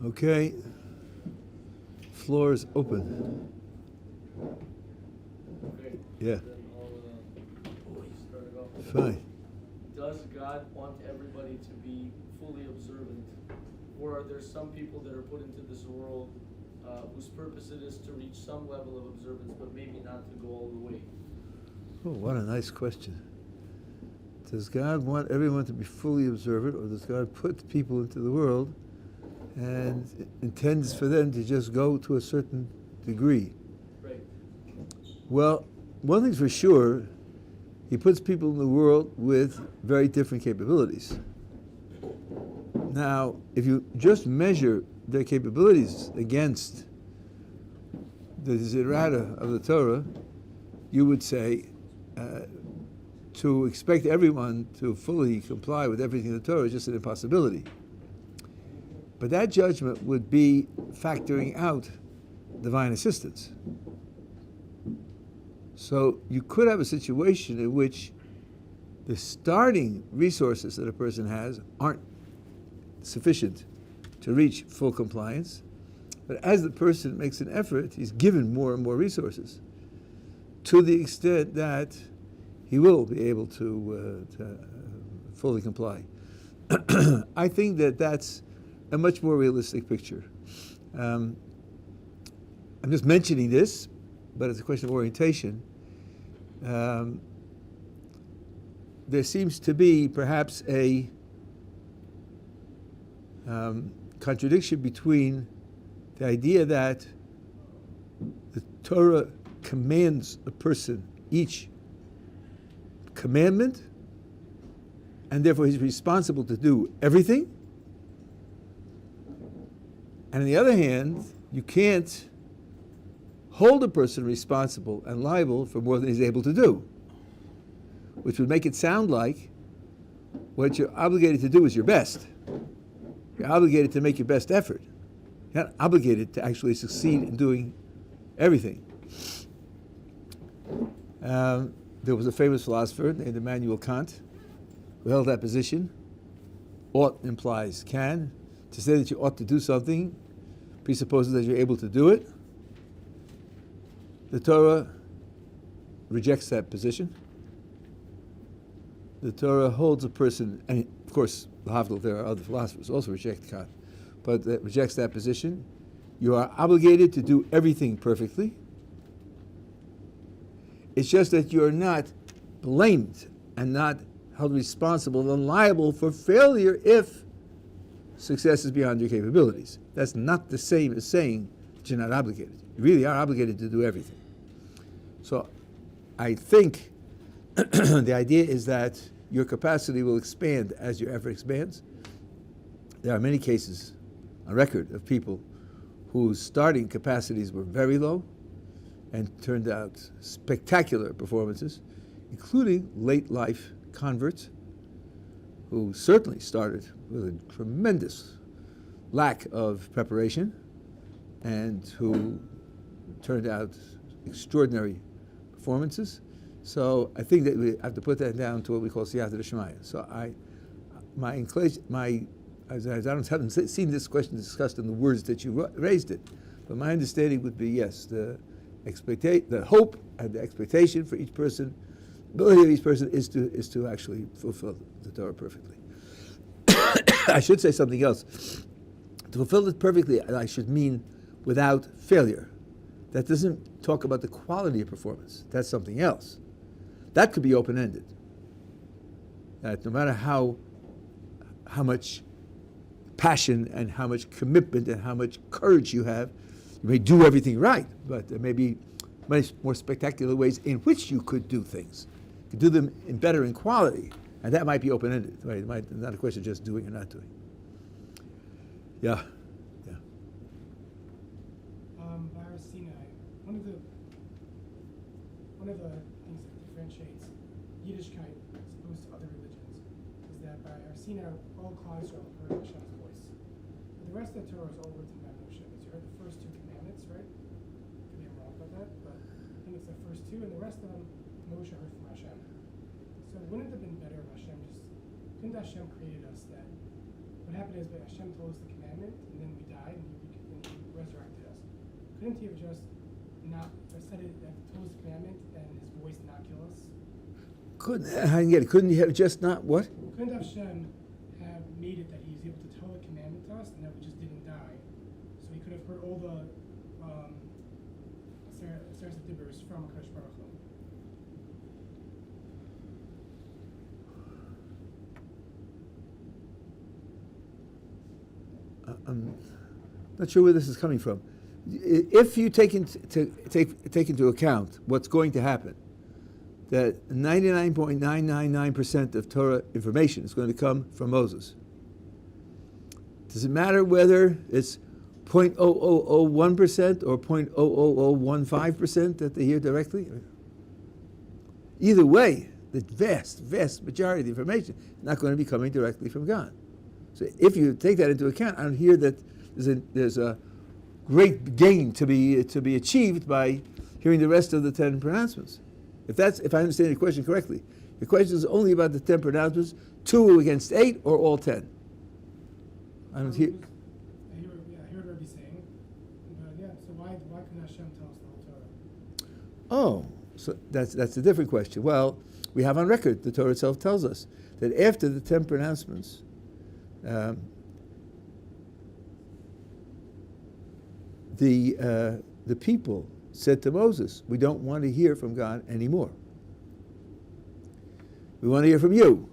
Okay. Floor is open. Okay. Yeah. Then I'll start it off. Fine. Does God want everybody to be fully observant? Or are there some people that are put into this world whose purpose it is to reach some level of observance, but maybe not to go all the way? Oh, what a nice question. Does God want everyone to be fully observant, or does God put people into the world and intends for them to just go to a certain degree? Right. Well, one thing's for sure, he puts people in the world with very different capabilities. Now, if you just measure their capabilities against the Zirata of the Torah, you would say to expect everyone to fully comply with everything in the Torah is just an impossibility. But that judgment would be factoring out divine assistance. So you could have a situation in which the starting resources that a person has aren't sufficient to reach full compliance, but as the person makes an effort, he's given more and more resources to the extent that he will be able to fully comply. I think that that's a much more realistic picture. I'm just mentioning this, but it's a question of orientation. There seems to be perhaps a contradiction between the idea that the Torah commands a person each commandment, and therefore he's responsible to do everything. And on the other hand, you can't hold a person responsible and liable for more than he's able to do, which would make it sound like what you're obligated to do is your best. You're obligated to make your best effort. You're not obligated to actually succeed in doing everything. There was a famous philosopher named Immanuel Kant who held that position. Ought implies can. To say that you ought to do something presupposes that you're able to do it. The Torah rejects that position. The Torah holds a person, and of course, there are other philosophers who also reject Kant, but that rejects that position. You are obligated to do everything perfectly. It's just that you're not blamed and not held responsible and liable for failure if success is beyond your capabilities. That's not the same as saying that you're not obligated. You really are obligated to do everything. So I think the idea is that your capacity will expand as your effort expands. There are many cases on record of people whose starting capacities were very low and turned out spectacular performances, including late life converts who certainly started with a tremendous lack of preparation and who turned out extraordinary performances. So I think that we have to put that down to what we call siyata d'shmaya. So I haven't seen this question discussed in the words that you raised it, but my understanding would be yes, the hope and the expectation for each person, ability of each person is to actually fulfill the Torah perfectly. I should say something else. To fulfill it perfectly, I should mean without failure. That doesn't talk about the quality of performance. That's something else. That could be open-ended. That no matter how much passion and how much commitment and how much courage you have, you may do everything right, but there may be many more spectacular ways in which you could do things. You could do them better in quality, and that might be open-ended. Right? It might not a question of just doing or not doing. Yeah. Har Sinai. One of the things that differentiates Yiddishkeit as opposed to other religions is that by Har Sinai, all Klal heard Hashem's voice. But the rest of the Torah is all written by Moshe. Because you heard the first two commandments, right? Could be wrong about that, but I think it's the first two, and the rest of them Moshe heard from Hashem. So wouldn't it have been better if couldn't Hashem created us that what happened is that Hashem told us the commandment, and then we died, couldn't he have just not said it at the Torah's commandment and his voice not kill us? Couldn't he have just not what? Couldn't Hashem have made it that he's able to tell the commandment to us and that we just didn't die? So he could have heard all the Seres Dibbers from Akash Baruch Hu. I'm not sure where this is coming from. If you take into account what's going to happen, that 99.999% of Torah information is going to come from Moses. Does it matter whether it's 0.0001% or 0.00015% that they hear directly? Either way, the vast majority of the information is not going to be coming directly from God. So if you take that into account, I don't hear that there's a great gain to be achieved by hearing the rest of the 10 pronouncements. If I understand your question correctly, your question is only about the 10 pronouncements, 2 against 8, or all 10. I don't hear. I hear what Rabbi saying. So why couldn't Hashem tell us the whole Torah? Oh, so that's a different question. Well, we have on record, the Torah itself tells us that after the 10 pronouncements, the people said to Moses, we don't want to hear from God anymore. We want to hear from you.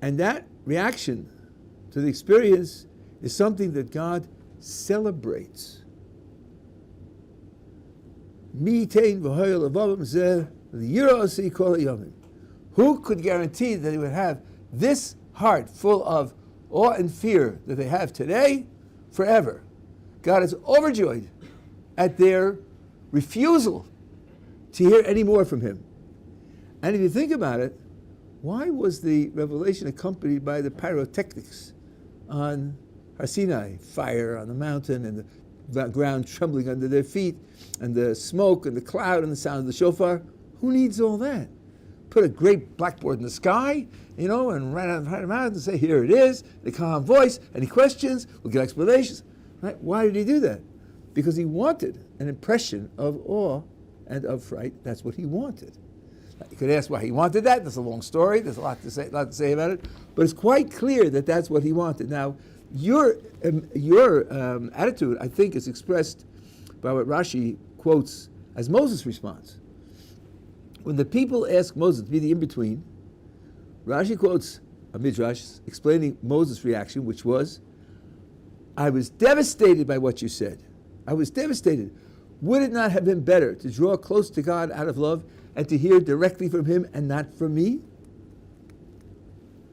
And that reaction to the experience is something that God celebrates. Who could guarantee that he would have this heart full of awe and fear that they have today forever? God is overjoyed at their refusal to hear any more from him. And if you think about it, why was the revelation accompanied by the pyrotechnics on Har Sinai, fire on the mountain and the ground trembling under their feet and the smoke and the cloud and the sound of the shofar? Who needs all that? Put a great blackboard in the sky, and write out and say, here it is, the calm voice, any questions, we'll get explanations. Right? Why did he do that? Because he wanted an impression of awe and of fright. That's what he wanted. Now, you could ask why he wanted that. That's a long story. There's a lot to say about it. But it's quite clear that that's what he wanted. Now, your attitude, I think, is expressed by what Rashi quotes as Moses' response. When the people ask Moses to be the in-between, Rashi quotes a midrash explaining Moses' reaction, which was, I was devastated by what you said. I was devastated. Would it not have been better to draw close to God out of love and to hear directly from him and not from me?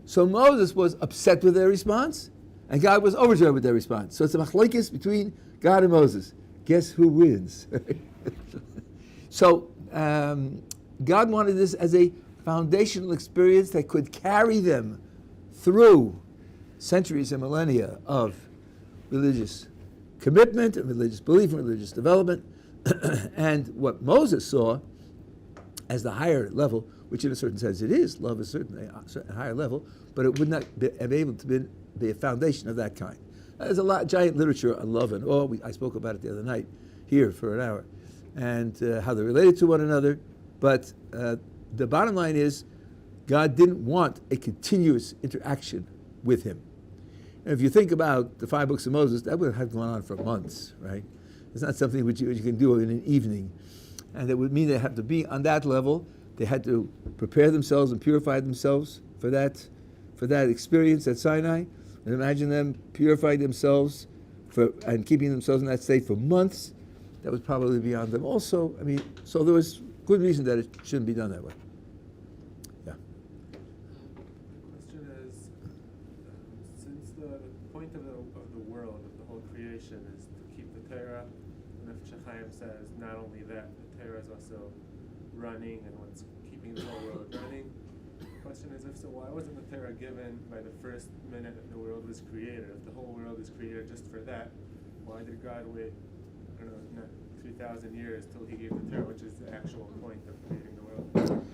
So Moses was upset with their response, and God was overjoyed with their response. So it's a machlokes between God and Moses. Guess who wins? So God wanted this as a foundational experience that could carry them through centuries and millennia of religious commitment and religious belief and religious development. And what Moses saw as the higher level, which in a certain sense it is, love is certainly a higher level, but it would not be able to be a foundation of that kind. There's a giant literature on love and awe. I spoke about it the other night here for an hour, and how they're related to one another. But the bottom line is, God didn't want a continuous interaction with him. And if you think about the 5 books of Moses, that would have gone on for months, right? It's not something which you can do in an evening. And that would mean they have to be on that level. They had to prepare themselves and purify themselves for that experience at Sinai. And imagine them purifying themselves and keeping themselves in that state for months. That was probably beyond them also. So there was good reason that it shouldn't be done that way. Yeah. The question is, since the point of the world, of the whole creation, is to keep the Torah, and if Chaim says not only that, the Torah is also running and what's keeping the whole world running. The question is, if so, why wasn't the Torah given by the first minute that the world was created? If the whole world is created just for that, why did God wait, 3,000 years till he gave the Torah, which is the actual point of creating the world?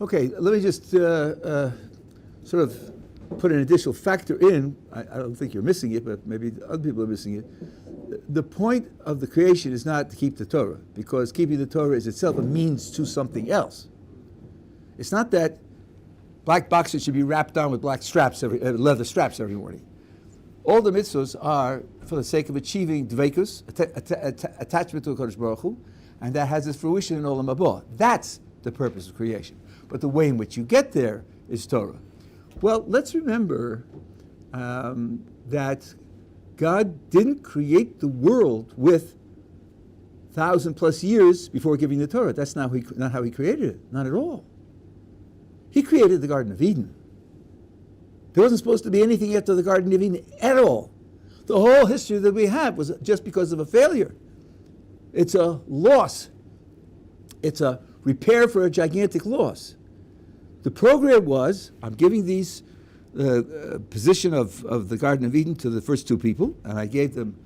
Okay, let me just sort of put an additional factor in. I don't think you're missing it, but maybe other people are missing it. the point of the creation is not to keep the Torah, because keeping the Torah is itself a means to something else. It's not that black boxers should be wrapped on with black straps, leather straps every morning. All the mitzvahs are for the sake of achieving dveikus, attachment to HaKadosh Baruch Hu, and that has its fruition in Olam Haba. That's the purpose of creation. But the way in which you get there is Torah. Well, let's remember that God didn't create the world with 1,000+ years before giving the Torah. That's not how he created it, not at all. He created the Garden of Eden. There wasn't supposed to be anything after the Garden of Eden at all. The whole history that we have was just because of a failure. It's a loss. It's a repair for a gigantic loss. The program was, I'm giving these position of the Garden of Eden to the first two people, and I gave them,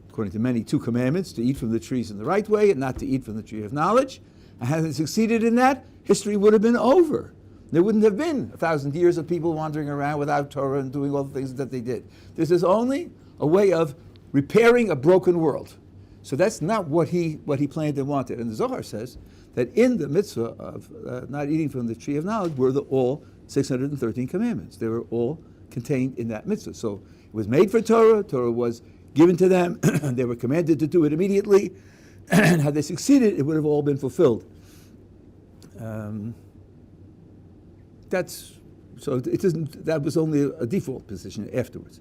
according to many, 2 commandments, to eat from the trees in the right way and not to eat from the tree of knowledge. And had they succeeded in that, history would have been over. There wouldn't have been 1,000 years of people wandering around without Torah and doing all the things that they did. This is only a way of repairing a broken world. So that's not what he planned and wanted. And the Zohar says that in the mitzvah of not eating from the tree of knowledge were all 613 commandments. They were all contained in that mitzvah. So it was made for Torah. Torah was given to them. They were commanded to do it immediately. And had they succeeded, it would have all been fulfilled. It isn't. That was only a default position afterwards.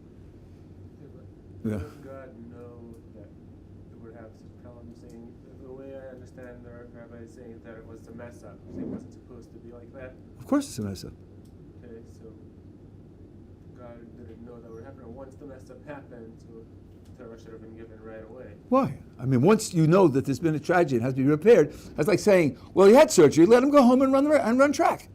Yeah. Does God know that it would have such problems? Saying the way I understand the Rabbi is saying that it was a mess up. It wasn't supposed to be like that. Of course, it's a mess up. Okay, so God didn't know that would happen. Once the mess up happened, so Torah should have been given right away. Why? I mean, once you know that there's been a tragedy and has to be repaired, that's like saying, well, he had surgery, let him go home and run track.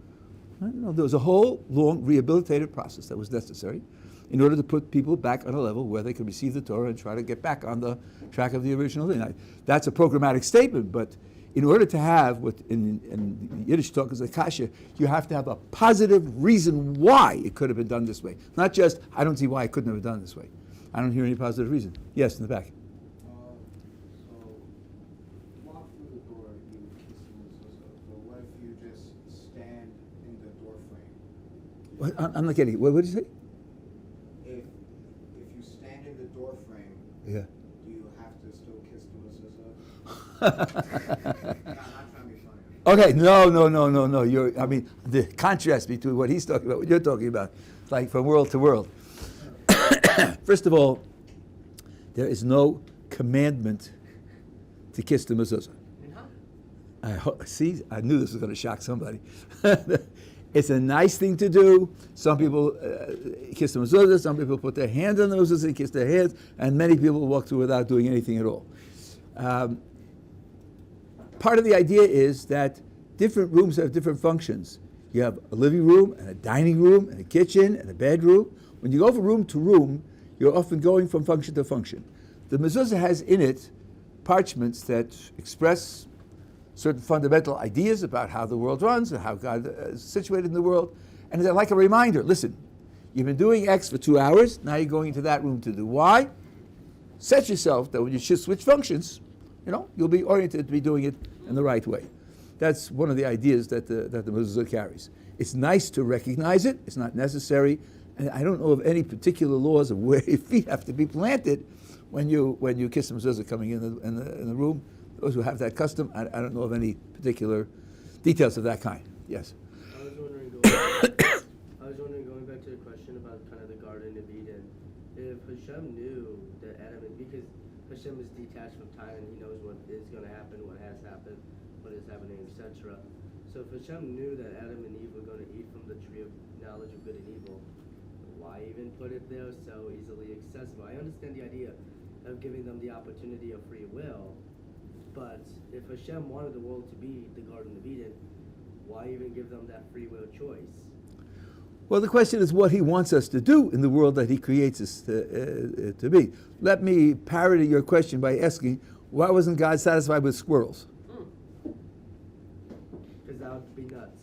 No, there was a whole long rehabilitative process that was necessary in order to put people back on a level where they could receive the Torah and try to get back on the track of the original thing. That's a programmatic statement, but in order to have what in Yiddish talk is a kasha, you have to have a positive reason why it could have been done this way. Not just, I don't see why it couldn't have been done this way. I don't hear any positive reason. Yes, in the back. So, walk through the door, you kiss the mezuzah, but what if you just stand in the door frame? What? I'm not getting it. What did you say? If you stand in the door frame, Yeah. do you have to still kiss the mezuzah? No, I'm not trying to be funny. Okay, no. I mean, the contrast between what he's talking about, what you're talking about, like from world to world. First of all, there is no commandment to kiss the mezuzah. I knew this was going to shock somebody. It's a nice thing to do. Some people kiss the mezuzah, some people put their hands on the mezuzah and kiss their hands, and many people walk through without doing anything at all. Part of the idea is that different rooms have different functions. You have a living room, and a dining room, and a kitchen, and a bedroom. When you go from room to room, you're often going from function to function. The mezuzah has in it parchments that express certain fundamental ideas about how the world runs and how God is situated in the world. And they're like a reminder. Listen, you've been doing X for 2 hours. Now you're going into that room to do Y. Set yourself that when you switch functions, you'll be oriented to be doing it in the right way. That's one of the ideas that the mezuzah carries. It's nice to recognize it. It's not necessary. And I don't know of any particular laws of where your feet have to be planted when you kiss the mezuzah coming in the room. Those who have that custom, I don't know of any particular details of that kind. Yes. I was wondering, going back to the question about kind of the Garden of Eden, if Hashem knew that Adam and because Hashem is detached from time and he knows what is going to happen, what has happened, what is happening, etc. So if Hashem knew that Adam and Eve were going to eat from the tree of knowledge of good and evil, why even put it there so easily accessible? I understand the idea of giving them the opportunity of free will, but if Hashem wanted the world to be the Garden of Eden, why even give them that free will choice? Well, the question is what he wants us to do in the world that he creates us to be. Let me parody your question by asking, why wasn't God satisfied with squirrels? Because that would be nuts.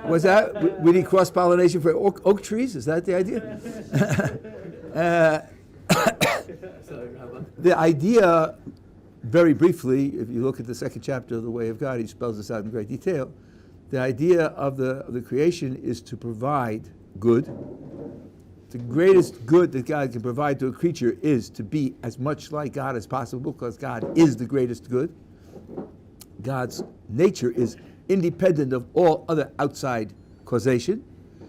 Was that, we need cross-pollination for oak trees? Is that the idea? The idea, very briefly, if you look at the second chapter of the Way of God, he spells this out in great detail. The idea of the creation is to provide good. The greatest good that God can provide to a creature is to be as much like God as possible, because God is the greatest good. God's nature is independent of all other outside causation.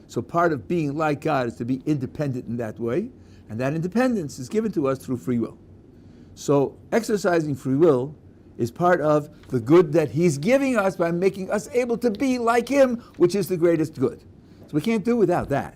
So part of being like God is to be independent in that way, and that independence is given to us through free will. So exercising free will is part of the good that he's giving us by making us able to be like him, which is the greatest good. So we can't do without that.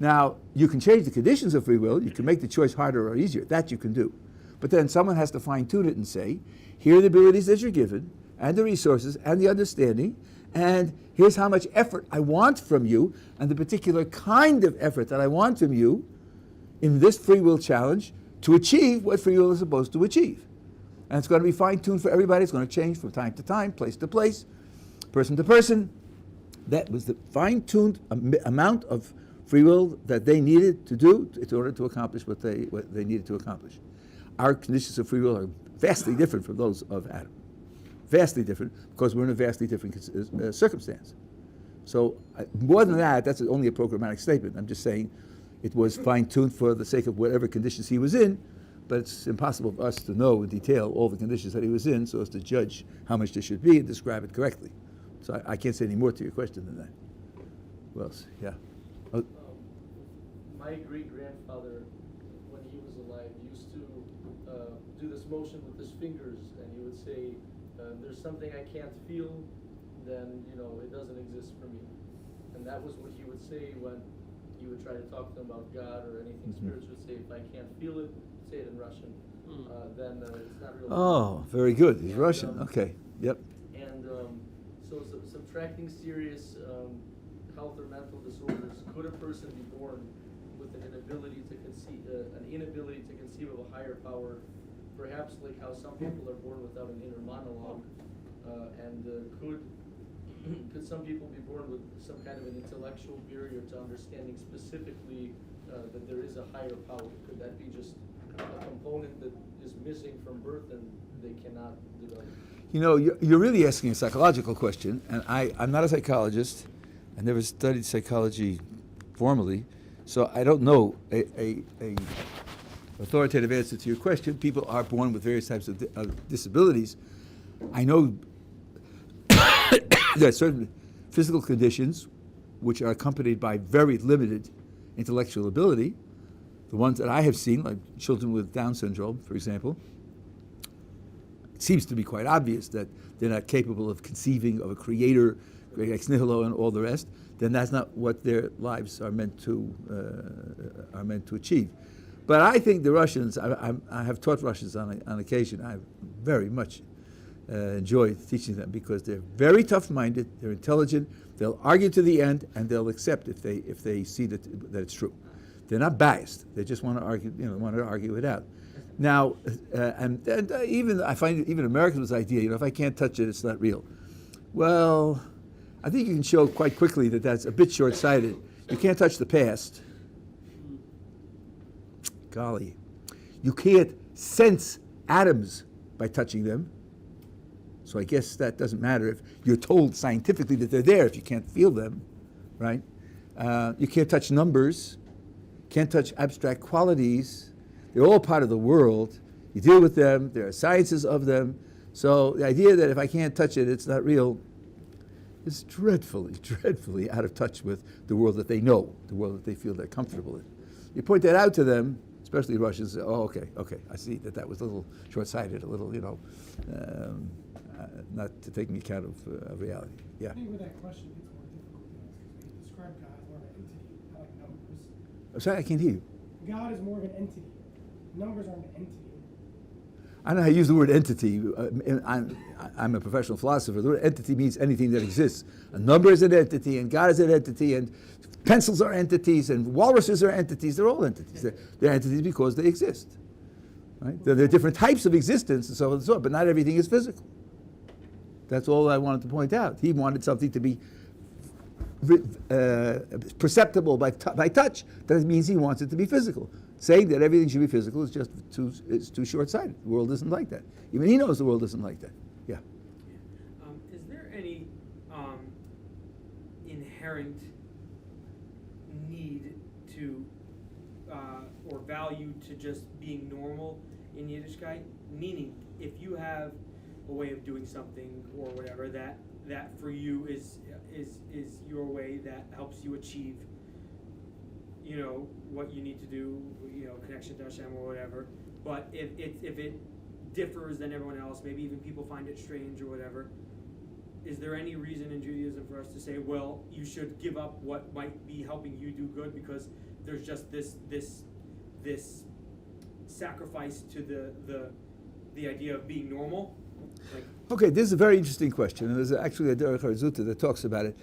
Now, you can change the conditions of free will. You can make the choice harder or easier. That you can do. But then someone has to fine-tune it and say, here are the abilities that you're given, and the resources, and the understanding, and here's how much effort I want from you, and the particular kind of effort that I want from you in this free will challenge to achieve what free will is supposed to achieve. And it's going to be fine-tuned for everybody. It's going to change from time to time, place to place, person to person. That was the fine-tuned amount of free will that they needed to do in order to accomplish what they needed to accomplish. Our conditions of free will are vastly different from those of Adam. Vastly different, because we're in a vastly different circumstance. So more than that, that's only a programmatic statement. I'm just saying it was fine-tuned for the sake of whatever conditions he was in, but it's impossible for us to know in detail all the conditions that he was in so as to judge how much there should be and describe it correctly. So I can't say any more to your question than that. Who else? Yeah. Oh. My great-grandfather, when he was alive, used to do this motion with his fingers, and he would say, there's something I can't feel, then, it doesn't exist for me. And that was what he would say when he would try to talk to them about God or anything spiritual. Say, if I can't feel it, say it in Russian. Then it's not real. Oh, very good. He's Russian. Okay. Yep. And so subtracting serious health or mental disorders, could a person be born with an inability to conceive of a higher power, perhaps like how some people are born without an inner monologue, and could some people be born with some kind of an intellectual barrier to understanding specifically that there is a higher power? Could that be just a component that is missing from birth and they cannot develop? You're really asking a psychological question, and I'm not a psychologist. I never studied psychology formally, so I don't know a authoritative answer to your question. People are born with various types of disabilities. I know there are certain physical conditions which are accompanied by very limited intellectual ability. The ones that I have seen, like children with Down syndrome, for example, it seems to be quite obvious that they're not capable of conceiving of a creator, great ex nihilo, and all the rest. Then that's not what their lives are meant to achieve. But I think the Russians, I have taught Russians on occasion. I very much enjoyed teaching them because they're very tough-minded, they're intelligent, they'll argue to the end, and they'll accept if they see that it's true. They're not biased. They just want to argue it out. Now, even I find even Americans' idea, if I can't touch it, it's not real. Well, I think you can show quite quickly that that's a bit short-sighted. You can't touch the past. Golly. You can't sense atoms by touching them. So I guess that doesn't matter if you're told scientifically that they're there if you can't feel them, right? You can't touch numbers, can't touch abstract qualities. They're all part of the world. You deal with them, there are sciences of them. So the idea that if I can't touch it, it's not real, is dreadfully, dreadfully out of touch with the world that they know, the world that they feel they're comfortable in. You point that out to them, especially Russians, say, oh, okay, I see that was a little short-sighted, a little, not to take into account of reality. Yeah. I think with that question, it's more difficult to ask because we describe God as more of an entity, not like numbers. I'm sorry, I can't hear you. God is more of an entity. Numbers aren't an entity. I don't know how to use the word entity. I'm a professional philosopher. The word entity means anything that exists. A number is an entity, and God is an entity, and pencils are entities, and walruses are entities. They're all entities. They're entities because they exist. Right? There are different types of existence and so on and so on, but not everything is physical. That's all I wanted to point out. He wanted something to be perceptible by touch. That means he wants it to be physical. Saying that everything should be physical is just too short-sighted. The world isn't like that. Even he knows the world isn't like that. Yeah. Is there any inherent need to or value to just being normal in Yiddishkeit? Meaning, if you have a way of doing something or whatever that for you is your way that helps you achieve, what you need to do, connection to Hashem or whatever. But if it differs than everyone else, maybe even people find it strange or whatever, is there any reason in Judaism for us to say, well, you should give up what might be helping you do good because there's just this sacrifice to the idea of being normal? Okay, this is a very interesting question, and there's actually a Derech Har that talks about it.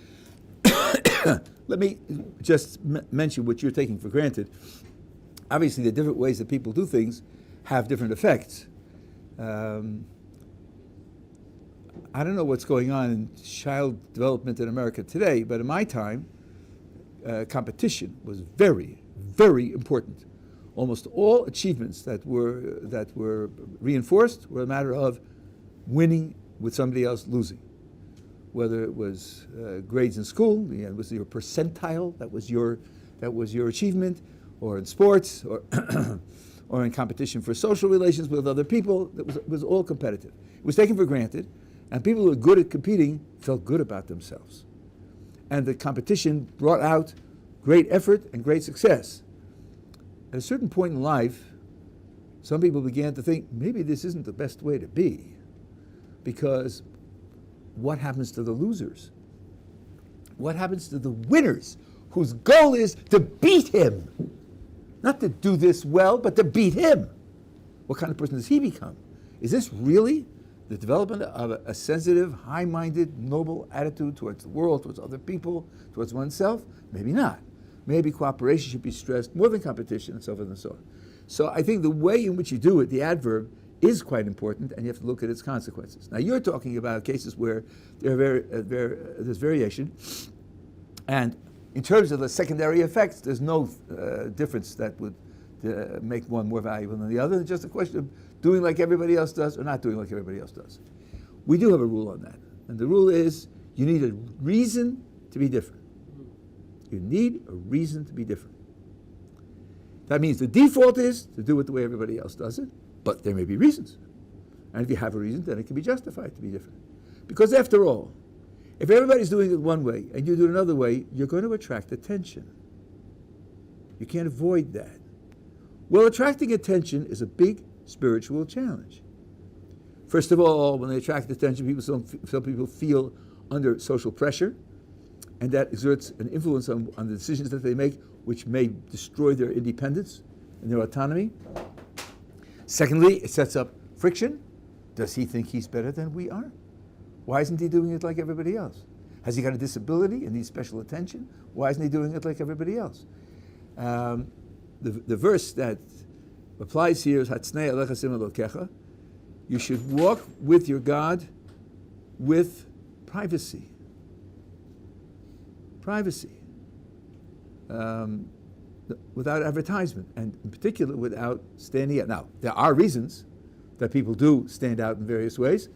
Let me just mention what you're taking for granted. Obviously, the different ways that people do things have different effects. I don't know what's going on in child development in America today, but in my time, competition was very, very important. Almost all achievements that were reinforced were a matter of winning with somebody else losing. Whether it was grades in school, it was your percentile, that was your achievement, or in sports, or or in competition for social relations with other people, it was all competitive. It was taken for granted, and people who were good at competing felt good about themselves. And the competition brought out great effort and great success. At a certain point in life, some people began to think, maybe this isn't the best way to be, because what happens to the losers? What happens to the winners whose goal is to beat him? Not to do this well, but to beat him. What kind of person does he become? Is this really the development of a sensitive, high-minded, noble attitude towards the world, towards other people, towards oneself? Maybe not. Maybe cooperation should be stressed more than competition, and so forth and so on. So I think the way in which you do it, the adverb, is quite important, and you have to look at its consequences. Now, you're talking about cases where there's variation, and in terms of the secondary effects, there's no difference that would make one more valuable than the other. It's just a question of doing like everybody else does or not doing like everybody else does. We do have a rule on that, and the rule is you need a reason to be different. You need a reason to be different. That means the default is to do it the way everybody else does it, but there may be reasons. And if you have a reason, then it can be justified to be different. Because after all, if everybody's doing it one way and you do it another way, you're going to attract attention. You can't avoid that. Well, attracting attention is a big spiritual challenge. First of all, when they attract attention, some people feel under social pressure, and that exerts an influence on the decisions that they make, which may destroy their independence and their autonomy. Secondly, it sets up friction. Does he think he's better than we are? Why isn't he doing it like everybody else? Has he got a disability and needs special attention? Why isn't he doing it like everybody else? The verse that applies here is Har Sinai alecha sim elokecha. You should walk with your God with privacy. Privacy. Without advertisement, and in particular without standing out. Now, there are reasons that people do stand out in various ways,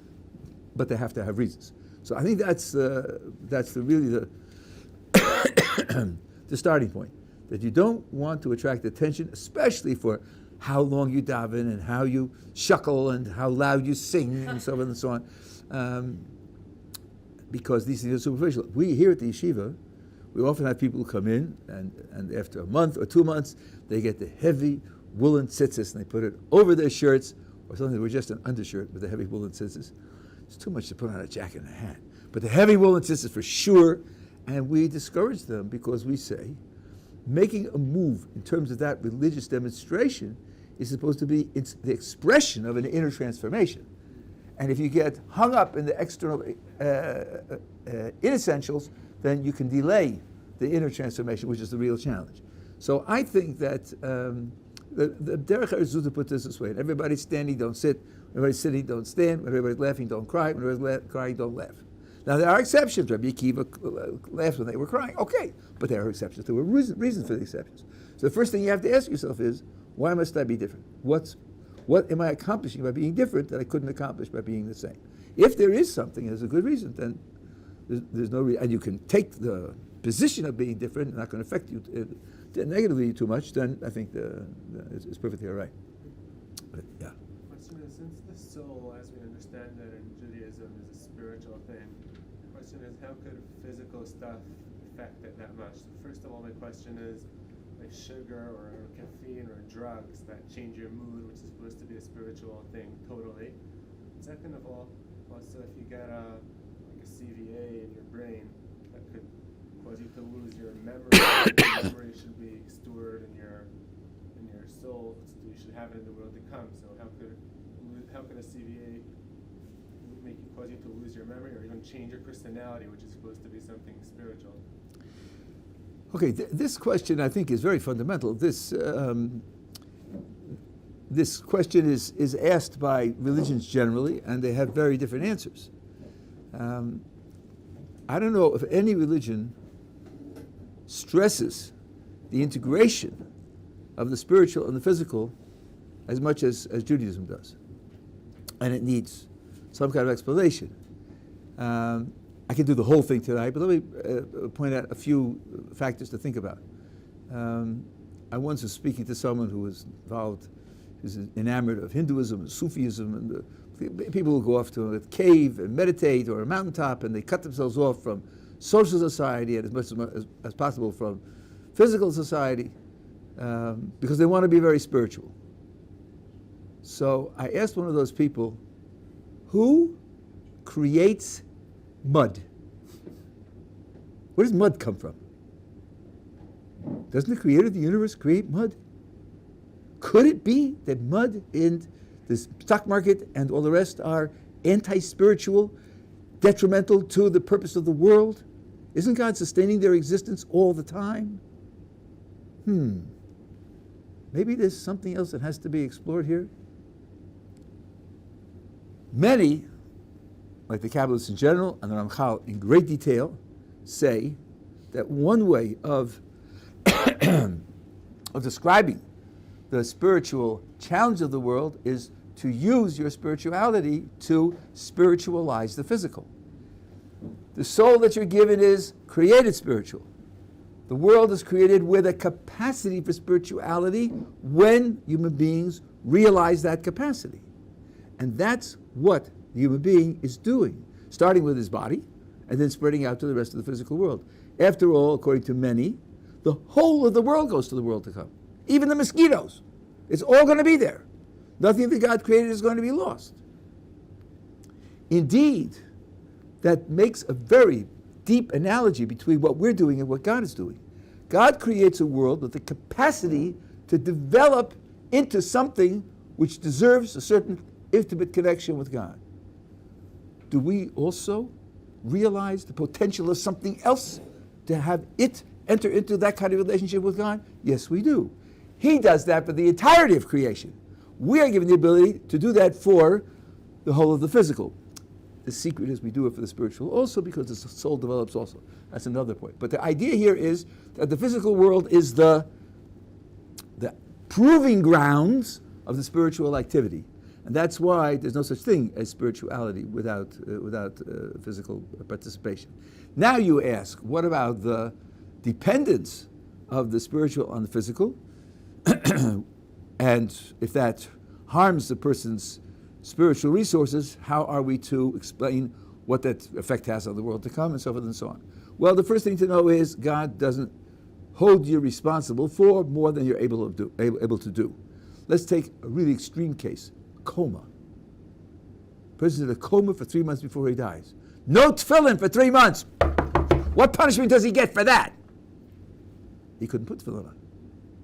but they have to have reasons. So I think that's really the the starting point. That you don't want to attract attention, especially for how long you daven and how you shuckle and how loud you sing and so on and so on, because these things are superficial. We here at the yeshiva, we often have people who come in, and after a month or 2 months, they get the heavy woolen tzitzis, and they put it over their shirts, or something that were just an undershirt with the heavy woolen tzitzis. It's too much to put on a jacket and a hat. But the heavy woolen tzitzis for sure, and we discourage them because we say, making a move in terms of that religious demonstration is supposed to be the expression of an inner transformation. And if you get hung up in the external inessentials, then you can delay the inner transformation, which is the real challenge. So I think that the Derech Har put this way: when everybody's standing, don't sit; when everybody's sitting, don't stand; when everybody's laughing, don't cry; when everybody's crying, don't laugh. Now there are exceptions. Rabbi Akiva laughed when they were crying. Okay, but there are exceptions. There were reasons for the exceptions. So the first thing you have to ask yourself is, Why must I be different? What am I accomplishing by being different that I couldn't accomplish by being the same? If there is something, there's a good reason, then there's no reason. And you can take the position of being different, and not going to affect you negatively too much, then I think it's perfectly all right. But, yeah. Question is, since the soul, as we understand it in Judaism, is a spiritual thing, the question is, how could physical stuff affect it that much? So first of all, my question is, like sugar or caffeine or drugs that change your mood, which is supposed to be a spiritual thing, totally. Second of all, also if you get a CVA in your brain, that could cause you to lose your memory. Your memory should be stored in your soul, so you should have it in the world to come. So how could a CVA cause you to lose your memory, or even change your personality, which is supposed to be something spiritual? Okay, this question I think is very fundamental. This question is asked by religions generally, and they have very different answers. I don't know if any religion stresses the integration of the spiritual and the physical as much as Judaism does. And it needs some kind of explanation. I can do the whole thing tonight, but let me point out a few factors to think about. I once was speaking to someone who was involved, who's enamored of Hinduism and Sufism, and the people who go off to a cave and meditate or a mountaintop, and they cut themselves off from social society and as much as possible from physical society because they want to be very spiritual. So I asked one of those people, who creates mud? Where does mud come from? Doesn't the creator of the universe create mud? Could it be that mud in the stock market and all the rest are anti-spiritual, detrimental to the purpose of the world? Isn't God sustaining their existence all the time? Maybe there's something else that has to be explored here. Many, like the Kabbalists in general and the Ramchal in great detail, say that one way of describing the spiritual challenge of the world is to use your spirituality to spiritualize the physical. The soul that you're given is created spiritual. The world is created with a capacity for spirituality when human beings realize that capacity. And that's what the human being is doing, starting with his body and then spreading out to the rest of the physical world. After all, according to many, the whole of the world goes to the world to come. Even the mosquitoes. It's all going to be there. Nothing that God created is going to be lost. Indeed, that makes a very deep analogy between what we're doing and what God is doing. God creates a world with the capacity to develop into something which deserves a certain intimate connection with God. Do we also realize the potential of something else to have it enter into that kind of relationship with God? Yes, we do. He does that for the entirety of creation. We are given the ability to do that for the whole of the physical. The secret is we do it for the spiritual also because the soul develops also. That's another point. But the idea here is that the physical world is the proving grounds of the spiritual activity. And that's why there's no such thing as spirituality without physical participation. Now you ask, what about the dependence of the spiritual on the physical? And if that harms the person's spiritual resources, how are we to explain what that effect has on the world to come, and so forth and so on? Well, the first thing to know is God doesn't hold you responsible for more than you're able to do. Let's take a really extreme case, coma. Person's in a coma for 3 months before he dies. No tefillin for 3 months. What punishment does he get for that? He couldn't put tefillin on.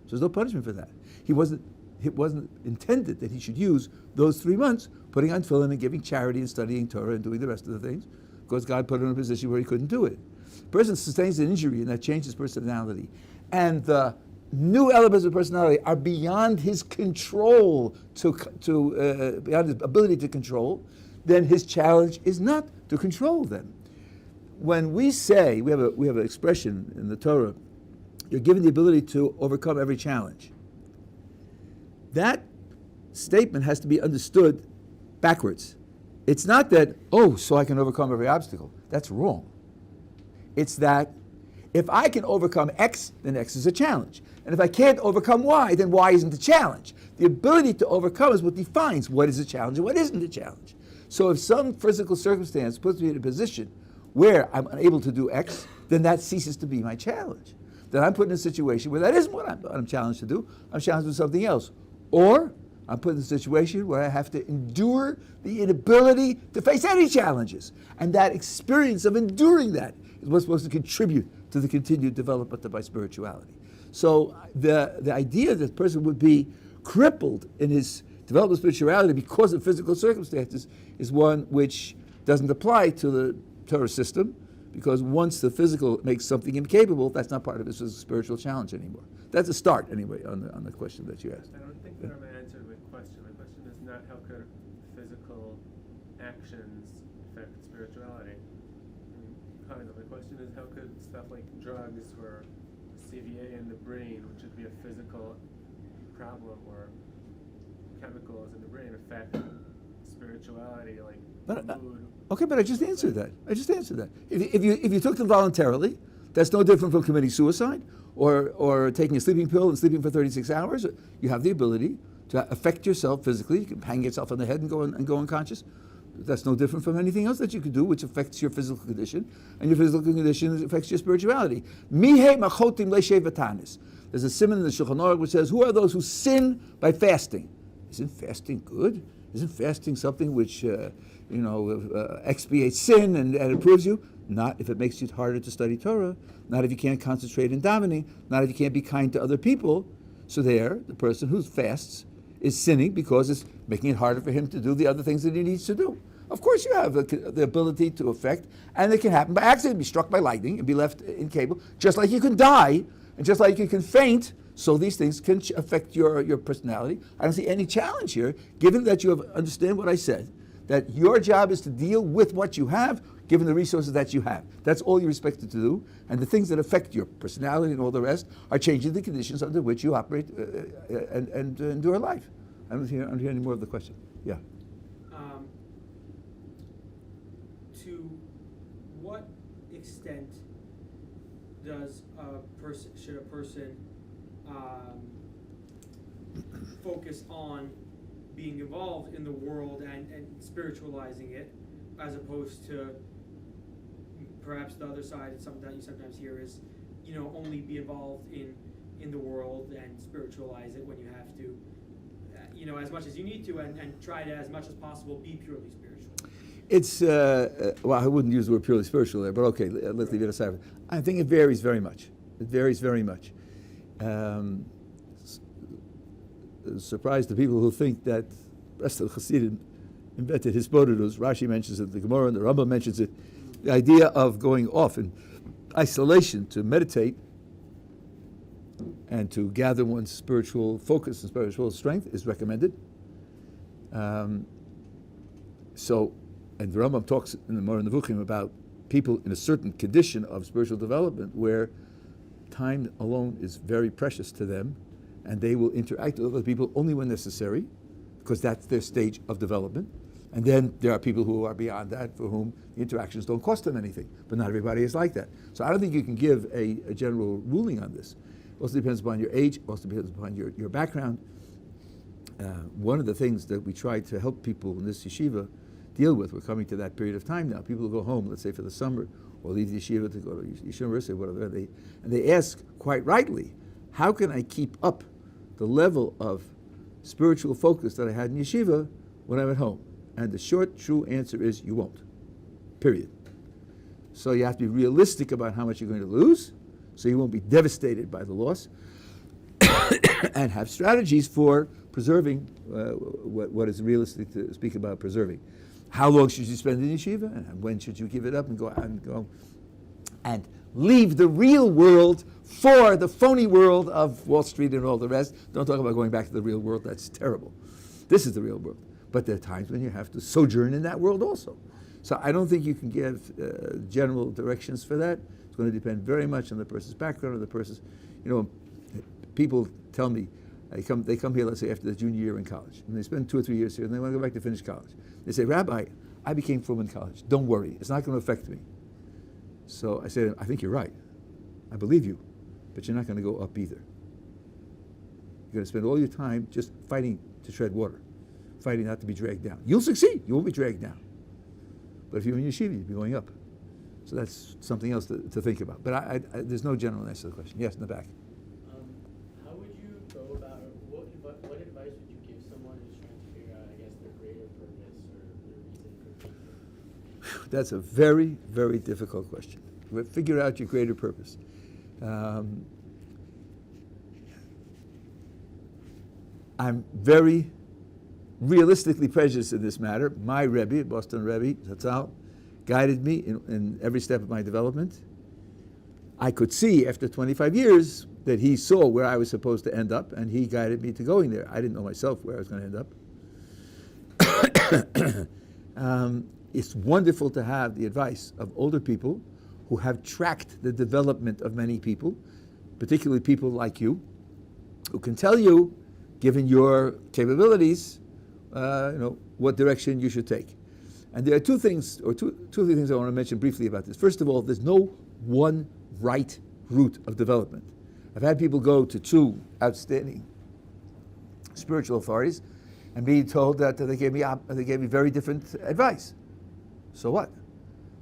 So there's no punishment for that. It wasn't intended that he should use those 3 months putting on tefillin and giving charity and studying Torah and doing the rest of the things, because God put him in a position where he couldn't do it. The person sustains an injury and that changes personality. And the new elements of personality are beyond his control, beyond his ability to control. Then his challenge is not to control them. When we say, we have an expression in the Torah, you're given the ability to overcome every challenge. that statement has to be understood backwards. It's not that, oh, so I can overcome every obstacle. That's wrong. It's that if I can overcome X, then X is a challenge. And if I can't overcome Y, then Y isn't a challenge. The ability to overcome is what defines what is a challenge and what isn't a challenge. So if some physical circumstance puts me in a position where I'm unable to do X, then that ceases to be my challenge. Then I'm put in a situation where that isn't what I'm challenged to do. I'm challenged with something else. Or I'm put in a situation where I have to endure the inability to face any challenges. And that experience of enduring that is what's supposed to contribute to the continued development of my spirituality. So the idea that the person would be crippled in his development of spirituality because of physical circumstances is one which doesn't apply to the Torah system, because once the physical makes something incapable, that's not part of his spiritual challenge anymore. That's a start, anyway, on the question that you asked. I don't think that I'm answering my question. My question is not how could physical actions affect spirituality. Kind of. The question is how could stuff like drugs or CVA in the brain, which would be a physical problem, or chemicals in the brain affect spirituality, like mood. Okay, but I just answered that. If you took them voluntarily, that's no different from committing suicide or taking a sleeping pill and sleeping for 36 hours. You have the ability to affect yourself physically. You can hang yourself on the head and go unconscious. That's no different from anything else that you could do, which affects your physical condition, and your physical condition affects your spirituality. Mihe machotim le'shevatanis. There's a simon in the Shulchan Aruch which says, "Who are those who sin by fasting?" Isn't fasting good? Isn't fasting something which expiates sin and improves you? Not if it makes it harder to study Torah. Not if you can't concentrate in davening. Not if you can't be kind to other people. So there, the person who fasts is sinning because it's making it harder for him to do the other things that he needs to do. Of course you have the ability to affect, and it can happen by accident, be struck by lightning and be left incapable, just like you can die, and just like you can faint, so these things can affect your personality. I don't see any challenge here, given that you understand what I said, that your job is to deal with what you have, given the resources that you have. That's all you're expected to do, and the things that affect your personality and all the rest are changing the conditions under which you operate and endure life. I don't hear any more of the question. Yeah. To what extent should a person focus on being involved in the world and spiritualizing it, as opposed to perhaps the other side, something that you sometimes hear is, only be involved in the world and spiritualize it when you have to, as much as you need to, and try to, as much as possible, be purely spiritual. It's, I wouldn't use the word purely spiritual there, but okay, let's leave it aside. I think it varies very much. Surprised the people who think that Rest of Chasidim invented Hisbodedus. Rashi mentions it, the Gemara and the Rabbi mentions it. The idea of going off in isolation to meditate and to gather one's spiritual focus and spiritual strength is recommended. And the Rambam talks in the Moreh Nevuchim about people in a certain condition of spiritual development where time alone is very precious to them, and they will interact with other people only when necessary, because that's their stage of development. And then there are people who are beyond that, for whom the interactions don't cost them anything. But not everybody is like that. So I don't think you can give a general ruling on this. It also depends upon your age, also depends upon your background. One of the things that we try to help people in this yeshiva deal with, we're coming to that period of time now. People who go home, let's say for the summer, or leave the yeshiva to go to yeshiva university, whatever, and they ask quite rightly, how can I keep up the level of spiritual focus that I had in yeshiva when I'm at home? And the short, true answer is you won't. Period. So you have to be realistic about how much you're going to lose, so you won't be devastated by the loss, and have strategies for preserving what is realistic to speak about preserving. How long should you spend in yeshiva, and when should you give it up and go and leave the real world for the phony world of Wall Street and all the rest? Don't talk about going back to the real world. That's terrible. This is the real world. But there are times when you have to sojourn in that world also. So I don't think you can give general directions for that. It's going to depend very much on the person's background, or the person's, people tell me, They come here, let's say, after the junior year in college, and they spend 2 or 3 years here, and they want to go back to finish college. They say, Rabbi, I became frum in college. Don't worry, it's not going to affect me. So I said, I think you're right. I believe you, but you're not going to go up either. You're going to spend all your time just fighting to tread water, fighting not to be dragged down. You'll succeed. You won't be dragged down. But if you're in yeshiva, you'll be going up. So that's something else to think about. But there's no general answer to the question. Yes, in the back. How would you go about, or what advice would you give someone who's trying to figure out, I guess, their greater purpose or their reason for being? That's a very, very difficult question. Figure out your greater purpose. I'm very realistically prejudiced in this matter. My Rebbe, Boston Rebbe, Zatzal, guided me in every step of my development. I could see after 25 years that he saw where I was supposed to end up, and he guided me to going there. I didn't know myself where I was going to end up. It's wonderful to have the advice of older people who have tracked the development of many people, particularly people like you, who can tell you, given your capabilities, what direction you should take. And there are two things I want to mention briefly about this. First of all, there's no one right route of development. I've had people go to 2 outstanding spiritual authorities and be told that they gave me very different advice. So what?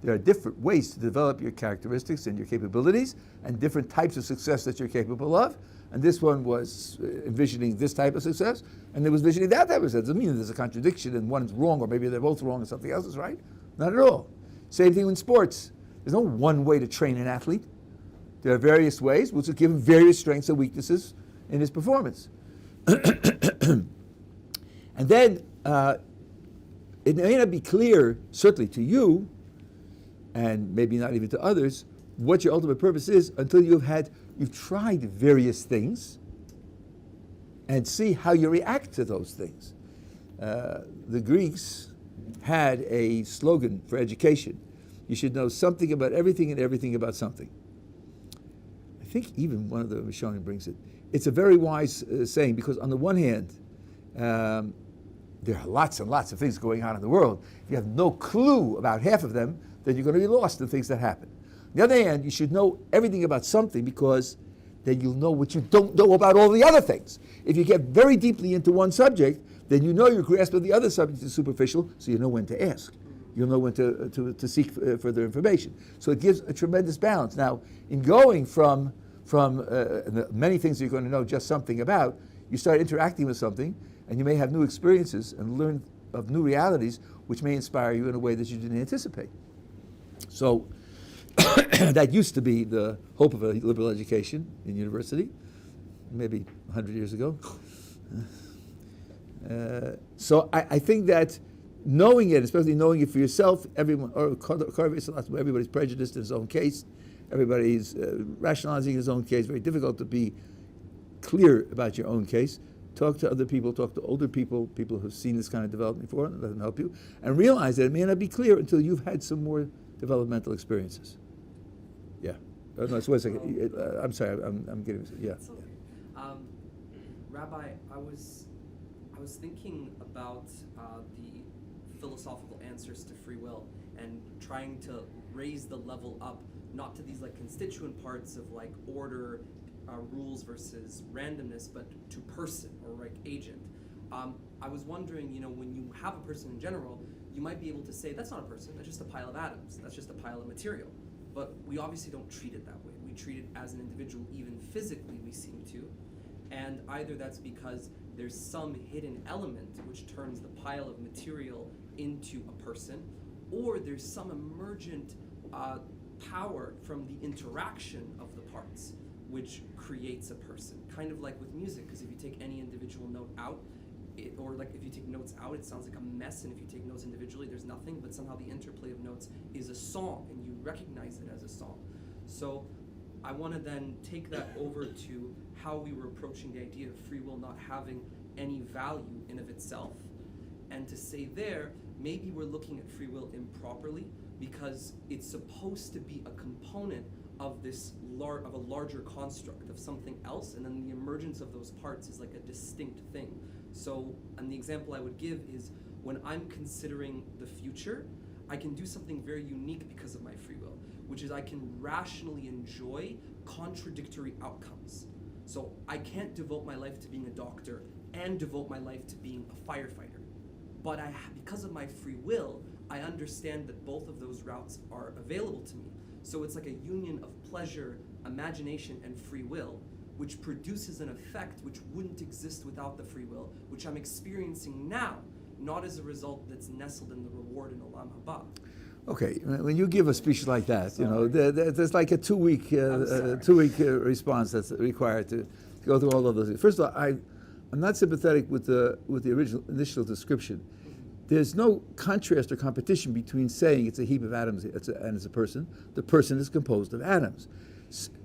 There are different ways to develop your characteristics and your capabilities, and different types of success that you're capable of. And this one was envisioning this type of success, and it was envisioning that type of success. It doesn't mean there's a contradiction and one's wrong, or maybe they're both wrong and something else is right. Not at all. Same thing in sports. There's no one way to train an athlete. There are various ways, which will give him various strengths and weaknesses in his performance. And then it may not be clear, certainly to you, and maybe not even to others, what your ultimate purpose is until you've tried various things and see how you react to those things. The Greeks had a slogan for education. You should know something about everything and everything about something. I think even one of the Rishonim brings it. It's a very wise saying, because on the one hand, there are lots and lots of things going on in the world. If you have no clue about half of them, then you're going to be lost in things that happen. On the other hand, you should know everything about something, because then you'll know what you don't know about all the other things. If you get very deeply into one subject, then you know your grasp of the other subject is superficial, so you know when to ask. You'll know when to seek further information. So it gives a tremendous balance. Now, in going from the many things you're going to know just something about, you start interacting with something, and you may have new experiences and learn of new realities, which may inspire you in a way that you didn't anticipate. So that used to be the hope of a liberal education in university, maybe 100 years ago. So I think that knowing it, especially knowing it for yourself, everybody's prejudiced in his own case, everybody's rationalizing his own case. Very difficult to be clear about your own case. Talk to other people, talk to older people, people who've seen this kind of development before, and let them help you. And realize that it may not be clear until you've had some more developmental experiences. Yeah. No, so wait a second. I'm sorry. I'm getting. Yeah. It's okay. Rabbi, I was thinking about the philosophical answers to free will and trying to raise the level up, not to these like constituent parts of like order, rules versus randomness, but to person or like agent. I was wondering, when you have a person in general, you might be able to say, that's not a person, that's just a pile of atoms, that's just a pile of material. But we obviously don't treat it that way. We treat it as an individual, even physically we seem to. And either that's because there's some hidden element which turns the pile of material into a person, or there's some emergent power from the interaction of the parts which creates a person. Kind of like with music, because if you take any individual note out, or like if you take notes out, it sounds like a mess, and if you take notes individually, there's nothing, but somehow the interplay of notes is a song, and you recognize it as a song. So I want to then take that over to how we were approaching the idea of free will not having any value in of itself, and to say there, maybe we're looking at free will improperly, because it's supposed to be a component of this of a larger construct of something else, and then the emergence of those parts is like a distinct thing. So, and the example I would give is when I'm considering the future, I can do something very unique because of my free will, which is I can rationally enjoy contradictory outcomes. So I can't devote my life to being a doctor and devote my life to being a firefighter. But because of my free will, I understand that both of those routes are available to me. So it's like a union of pleasure, imagination, and free will, which produces an effect which wouldn't exist without the free will, which I'm experiencing now, not as a result that's nestled in the reward in Olam Haba. Okay, when you give a speech like that, there's like a two-week response that's required to go through all of those things. First of all, I'm not sympathetic with the initial description. There's no contrast or competition between saying it's a heap of atoms and it's a person. The person is composed of atoms.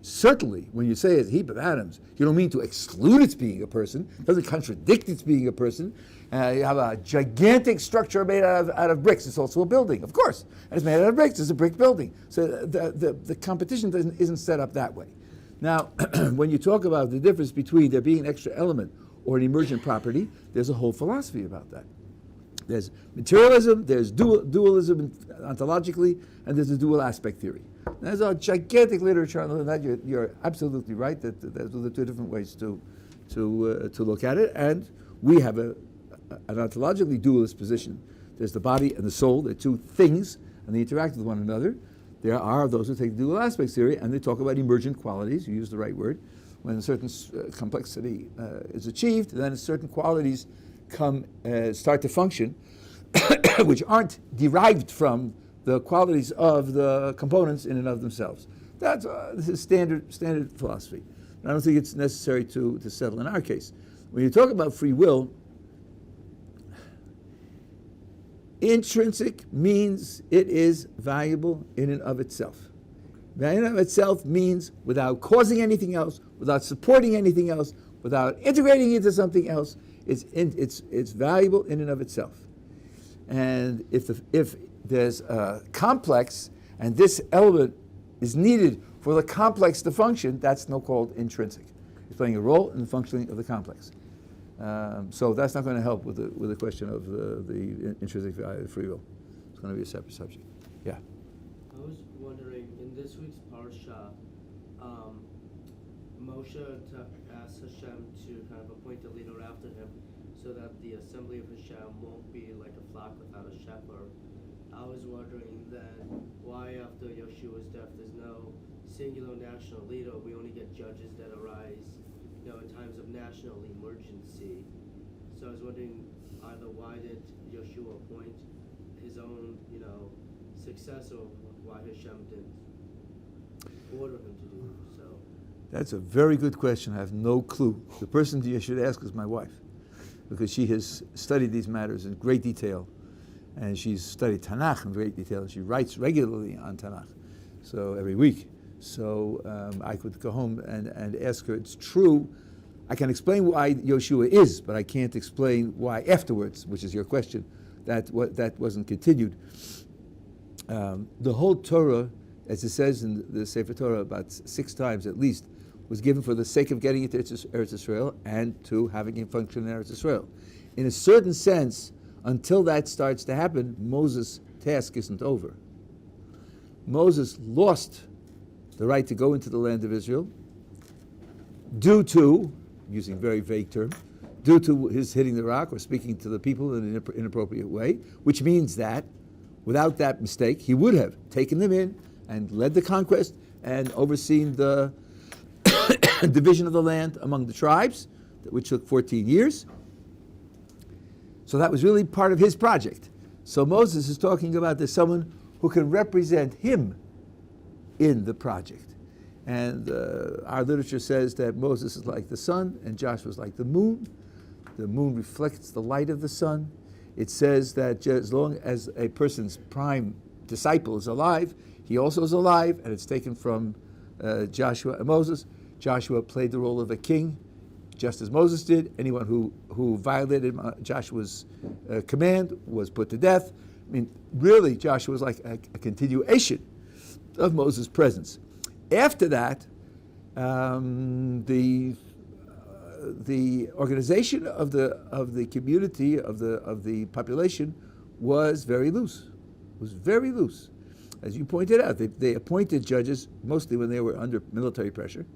Certainly, when you say it's a heap of atoms, you don't mean to exclude its being a person. It doesn't contradict its being a person. You have a gigantic structure made out of bricks. It's also a building, of course. And it's made out of bricks. It's a brick building. So the competition isn't set up that way. Now, when you talk about the difference between there being an extra element or an emergent property, there's a whole philosophy about that. There's materialism, there's dualism ontologically, and there's a dual aspect theory. There's a gigantic literature on that. You're absolutely right that those are the two different ways to look at it. And we have an ontologically dualist position. There's the body and the soul. They're two things, and they interact with one another. There are those who take the dual aspects theory, and they talk about emergent qualities. You use the right word. When a certain complexity is achieved, then certain qualities start to function, which aren't derived from the qualities of the components in and of themselves. This is standard philosophy. And I don't think it's necessary to settle in our case. When you talk about free will, intrinsic means it is valuable in and of itself. In and of itself means without causing anything else, without supporting anything else, without integrating into something else. It's valuable in and of itself. And if there's a complex and this element is needed for the complex to function, that's now called intrinsic. It's playing a role in the functioning of the complex. So that's not going to help with the question of the intrinsic value of free will. It's going to be a separate subject. Yeah. I was wondering, in this week's parsha, Moshe asked Hashem to kind of appoint a leader after him, so that the assembly of Hashem won't be like a flock without a shepherd. I was wondering then why after Yehoshua's death there's no singular national leader. We only get judges that arise, in times of national emergency. So I was wondering either why did Yehoshua appoint his own, successor, or why Hashem didn't order him to do so. That's a very good question. I have no clue. The person you should ask is my wife, because she has studied these matters in great detail, and she's studied Tanakh in great detail, and she writes regularly on Tanakh, so every week. So I could go home and ask her. It's true. I can explain why Yehoshua is, but I can't explain why afterwards, which is your question, that wasn't continued. The whole Torah, as it says in the Sefer Torah about 6 times at least, was given for the sake of getting into Eretz Israel and to having it function in Eretz Israel. In a certain sense, until that starts to happen, Moses' task isn't over. Moses lost the right to go into the land of Israel due to, using very vague term, due to his hitting the rock or speaking to the people in an inappropriate way, which means that without that mistake, he would have taken them in and led the conquest and overseen the division of the land among the tribes, which took 14 years. So that was really part of his project. So Moses is talking about there's someone who can represent him in the project. And our literature says that Moses is like the sun and Joshua is like the moon. The moon reflects the light of the sun. It says that as long as a person's prime disciple is alive, he also is alive, and it's taken from Joshua and Moses. Joshua played the role of a king, just as Moses did. Anyone who violated Joshua's command was put to death. I mean, really, Joshua was like a continuation of Moses' presence. After that, the organization of the community of the population was very loose. Was very loose, as you pointed out. They appointed judges mostly when they were under military pressure,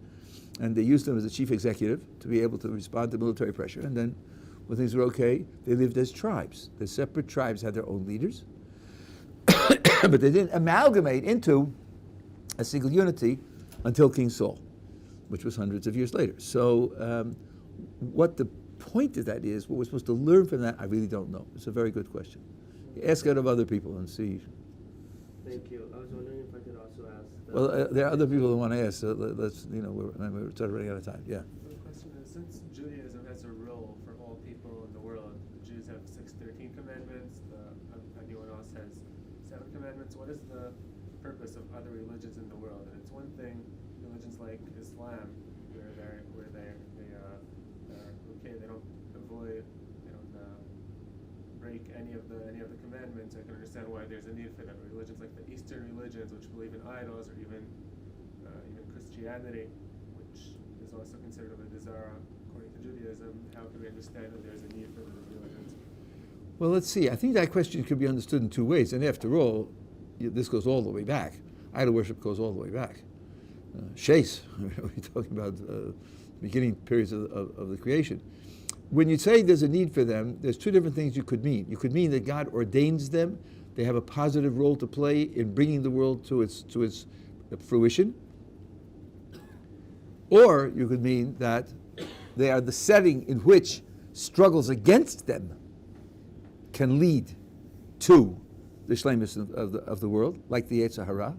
and they used them as a chief executive to be able to respond to military pressure. And then, when things were okay, they lived as tribes. The separate tribes had their own leaders, but they didn't amalgamate into a single unity until King Saul, which was hundreds of years later. So what the point of that is, what we're supposed to learn from that, I really don't know. It's a very good question. Ask out of other people and see. Thank you. I was wondering if I could also ask. Well, there are other people who want to ask, so let's, we're sort of running out of time. Yeah. So the question is, since Judaism has a rule for all people in the world, the Jews have 613 commandments, anyone else has 7 commandments, what is the purpose of other religions in the world? And it's one thing, religions like Islam, where they're okay, they don't break any of the commandments. I can understand why there's a need for them. Religions like the Eastern religions, which believe in idols, or even Christianity, which is also considered a desire according to Judaism. How can we understand that there's a need for those religions? Well, let's see. I think that question could be understood in two ways. And after all, this goes all the way back. Idol worship goes all the way back. Shais, we're talking about beginning periods of the creation. When you say there's a need for them, there's two different things you could mean. You could mean that God ordains them. They have a positive role to play in bringing the world to its fruition. Or you could mean that they are the setting in which struggles against them can lead to the shleimus of the world, like the Yetzer Hara,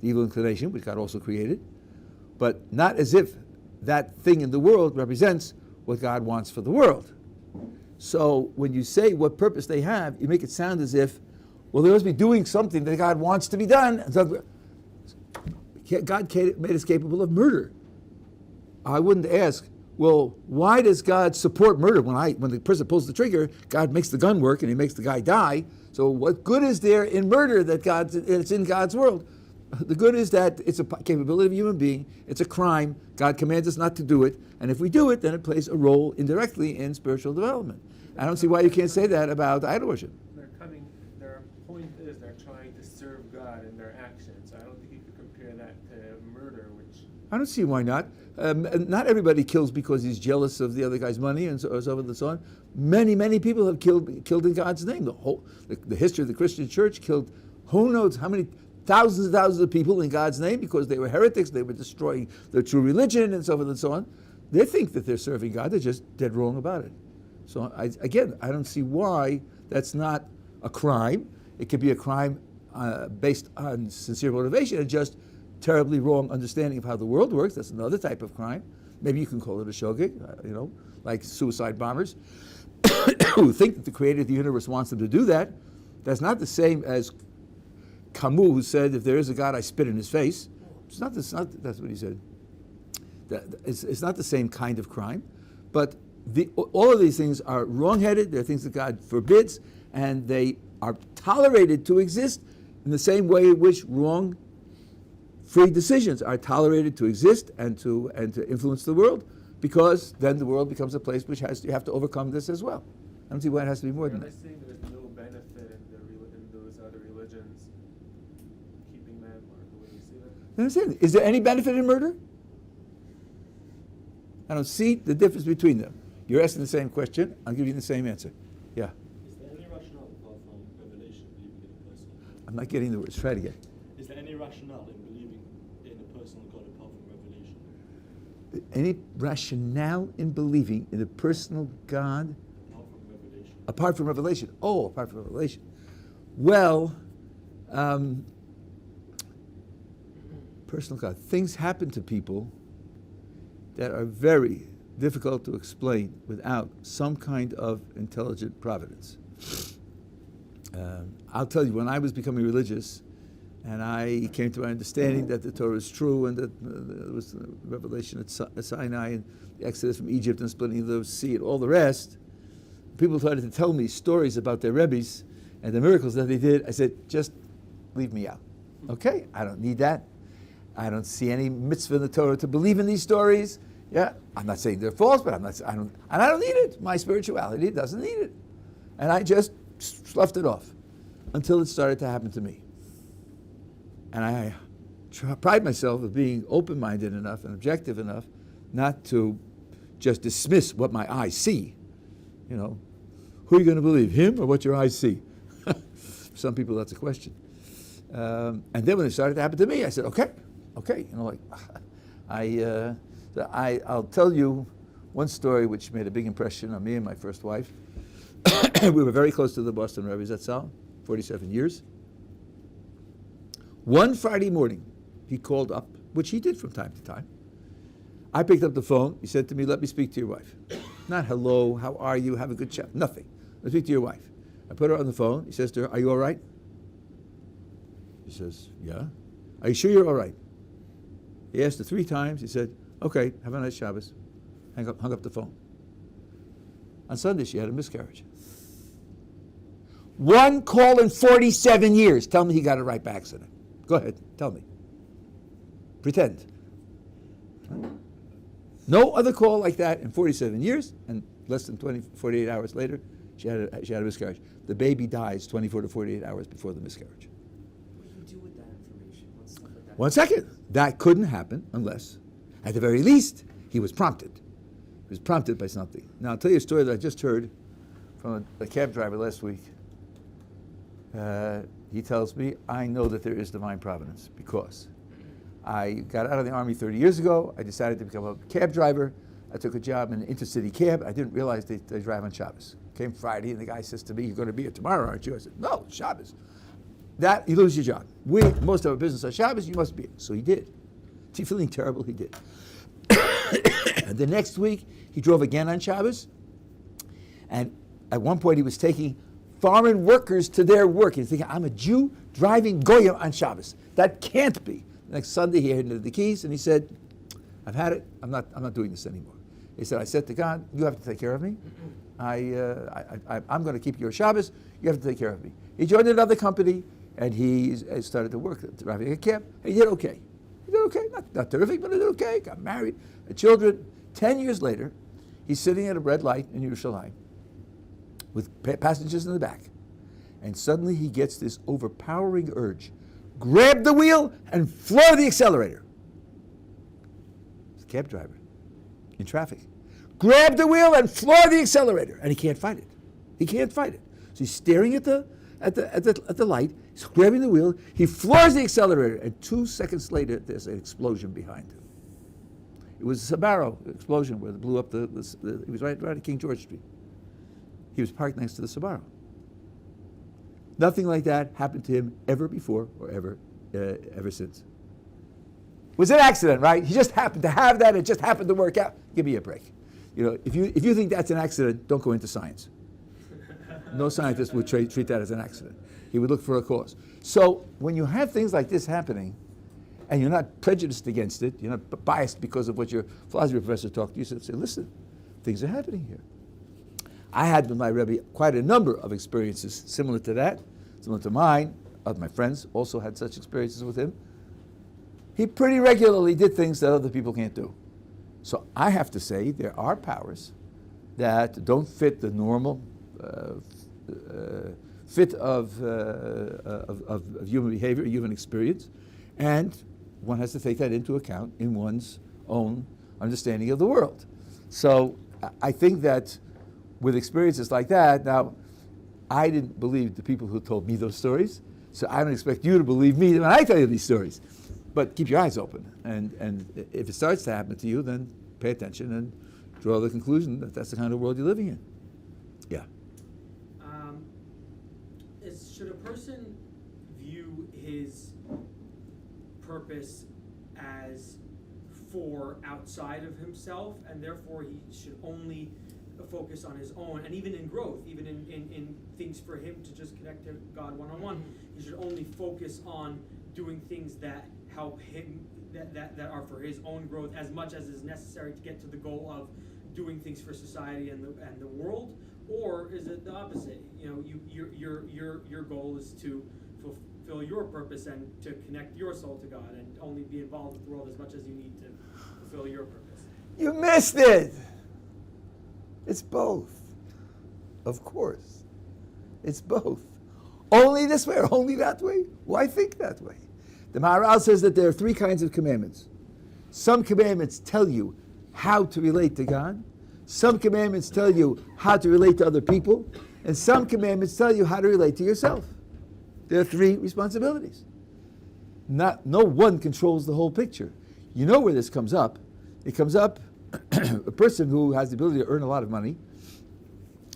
the evil inclination, which God also created, but not as if that thing in the world represents what God wants for the world. So when you say what purpose they have, you make it sound as if, well, they must be doing something that God wants to be done. God made us capable of murder. I wouldn't ask, well, why does God support murder? When the person pulls the trigger, God makes the gun work and he makes the guy die. So what good is there in murder that it's in God's world? The good is that it's a capability of a human being. It's a crime. God commands us not to do it. And if we do it, then it plays a role indirectly in spiritual development. I don't see why you can't say that about idol worship. Their point is they're trying to serve God in their actions. I don't think you could compare that to murder, which... I don't see why not. Not everybody kills because he's jealous of the other guy's money and so forth and so on. Many people have killed in God's name. The history of the Christian church killed who knows how many thousands and thousands of people in God's name because they were heretics, they were destroying their true religion and so forth and so on. They think that they're serving God, they're just dead wrong about it. So I don't see why that's not a crime. It could be a crime based on sincere motivation and just terribly wrong understanding of how the world works. That's another type of crime. Maybe you can call it a shogeg, like suicide bombers who think that the creator of the universe wants them to do that. That's not the same as Camus, who said, if there is a God, I spit in his face. That's what he said. It's not the same kind of crime. But all of these things are wrong-headed. They're things that God forbids, and they are tolerated to exist in the same way in which wrong-free decisions are tolerated to exist and to influence the world, because then the world becomes a place which you have to overcome this as well. I don't see why it has to be more than that. Are they saying there's no benefit in those other religions keeping them, or the way you see that? I understand. Is there any benefit in murder? I don't see the difference between them. You're asking the same question. I'll give you the same answer. Yeah. Is there any rationale apart from revelation believing in a personal God? I'm not getting the words. Try it again. Is there any rationale in believing in a personal God apart from revelation? Any rationale in believing in a personal God Apart from revelation. apart from revelation? Oh, apart from revelation. Well, personal God. Things happen to people that are very difficult to explain without some kind of intelligent providence. I'll tell you, when I was becoming religious, and I came to my understanding that the Torah is true, and that there was the revelation at Sinai, and the Exodus from Egypt, and splitting of the sea, and all the rest, people started to tell me stories about their Rebbes and the miracles that they did. I said, just leave me out. Okay, I don't need that. I don't see any mitzvah in the Torah to believe in these stories. Yeah, I'm not saying they're false, but I don't need it. My spirituality doesn't need it. And I just sloughed it off until it started to happen to me. And I pride myself of being open-minded enough and objective enough not to just dismiss what my eyes see. You know, who are you going to believe, him or what your eyes see? Some people, that's a question. And then when it started to happen to me, I said, okay. You know, like, I'll tell you one story which made a big impression on me and my first wife. We were very close to the Boston Rebbe Zatzal, 47 years. One Friday morning, he called up, which he did from time to time. I picked up the phone. He said to me, let me speak to your wife. Not hello, how are you, have a good chat, nothing. Let's speak to your wife. I put her on the phone. He says to her, are you all right? She says, yeah. Are you sure you're all right? He asked her 3 times. He said, okay, have a nice Shabbos. Hung up the phone. On Sunday, she had a miscarriage. One call in 47 years. Tell me he got it right by accident. Go ahead, tell me. Pretend. No other call like that in 47 years, and less than 48 hours later, she had a miscarriage. The baby dies 24 to 48 hours before the miscarriage. What do you do with that information when stuff like that? 1 second. That couldn't happen unless, at the very least, he was prompted. He was prompted by something. Now, I'll tell you a story that I just heard from a cab driver last week. He tells me, I know that there is divine providence because I got out of the Army 30 years ago. I decided to become a cab driver. I took a job in an intercity cab. I didn't realize they drive on Shabbos. Came Friday, and the guy says to me, you're going to be here tomorrow, aren't you? I said, no, Shabbos. That, you lose your job. Most of our business on Shabbos, you must be. So he did. Is he feeling terrible? He did. And the next week, he drove again on Shabbos. And at one point, he was taking foreign workers to their work. He's thinking, I'm a Jew driving Goyim on Shabbos. That can't be. The next Sunday, he handed the keys, and he said, I've had it. I'm not doing this anymore. He said, I said to God, you have to take care of me. I'm going to keep your Shabbos. You have to take care of me. He joined another company, and he started to work driving a cab. And he did okay. He did okay. Not terrific, but he did okay. Got married, had children. 10 years later, he's sitting at a red light in Yerushalayim with passengers in the back. And suddenly he gets this overpowering urge. Grab the wheel and floor the accelerator. He's a cab driver in traffic. Grab the wheel and floor the accelerator. And he can't fight it. He can't fight it. So he's staring at the light. He's grabbing the wheel. He floors the accelerator. And 2 seconds later, there's an explosion behind him. It was a Sbarro explosion where it blew up he was right at King George Street. He was parked next to the Sbarro. Nothing like that happened to him ever before or ever since. It was an accident, right? He just happened to have that. It just happened to work out. Give me a break. You know, if you think that's an accident, don't go into science. No scientist would treat that as an accident. He would look for a cause. So when you have things like this happening, and you're not prejudiced against it, you're not biased because of what your philosophy professor talked to you, say, listen, things are happening here. I had with my Rebbe quite a number of experiences similar to that, similar to mine. Other my friends also had such experiences with him. He pretty regularly did things that other people can't do. So I have to say there are powers that don't fit the normal fit of human behavior, human experience, and one has to take that into account in one's own understanding of the world. So I think that with experiences like that, now, I didn't believe the people who told me those stories, so I don't expect you to believe me when I tell you these stories. But keep your eyes open, and if it starts to happen to you, then pay attention and draw the conclusion that that's the kind of world you're living in. Yeah. Should a person view his purpose as for outside of himself, and therefore he should only focus on his own, and even in growth, even in things for him to just connect to God one-on-one, he should only focus on doing things that help him, that are for his own growth as much as is necessary to get to the goal of doing things for society and the world? Or is it the opposite? You know, your goal is to fulfill your purpose and to connect your soul to God and only be involved with the world as much as you need to fulfill your purpose. You missed it. It's both. Of course. It's both. Only this way or only that way? Why think that way? The Maharal says that there are three kinds of commandments. Some commandments tell you how to relate to God. Some commandments tell you how to relate to other people. And some commandments tell you how to relate to yourself. There are three responsibilities. No one controls the whole picture. You know where this comes up. It comes up a person who has the ability to earn a lot of money